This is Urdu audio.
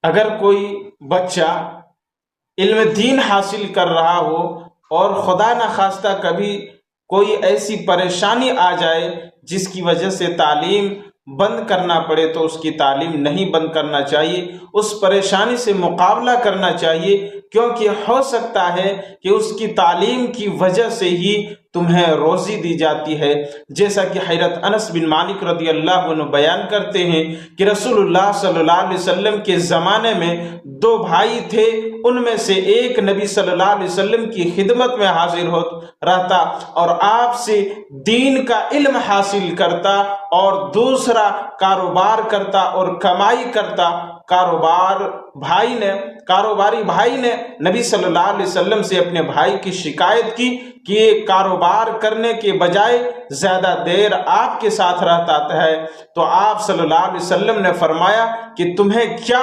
اگر کوئی بچہ علم دین حاصل کر رہا ہو اور خدا نخواستہ کبھی کوئی ایسی پریشانی آ جائے جس کی وجہ سے تعلیم بند کرنا پڑے، تو اس کی تعلیم نہیں بند کرنا چاہیے، اس پریشانی سے مقابلہ کرنا چاہیے، کیونکہ ہو سکتا ہے کہ اس کی تعلیم کی وجہ سے ہی تمہیں روزی دی جاتی ہے۔ جیسا کہ حضرت انس بن مالک رضی اللہ عنہ بیان کرتے ہیں کہ رسول اللہ صلی اللہ علیہ وسلم کے زمانے میں دو بھائی تھے، ان میں سے ایک نبی صلی اللہ علیہ وسلم کی خدمت میں حاضر رہتا اور آپ سے دین کا علم حاصل کرتا، اور دوسرا کاروبار کرتا اور کمائی کرتا۔ کاروباری بھائی نے نبی صلی اللہ علیہ وسلم سے اپنے بھائی کی شکایت کی کہ یہ کاروبار کرنے کے بجائے زیادہ دیر آپ کے ساتھ رہتا ہے، تو آپ صلی اللہ علیہ وسلم نے فرمایا کہ تمہیں کیا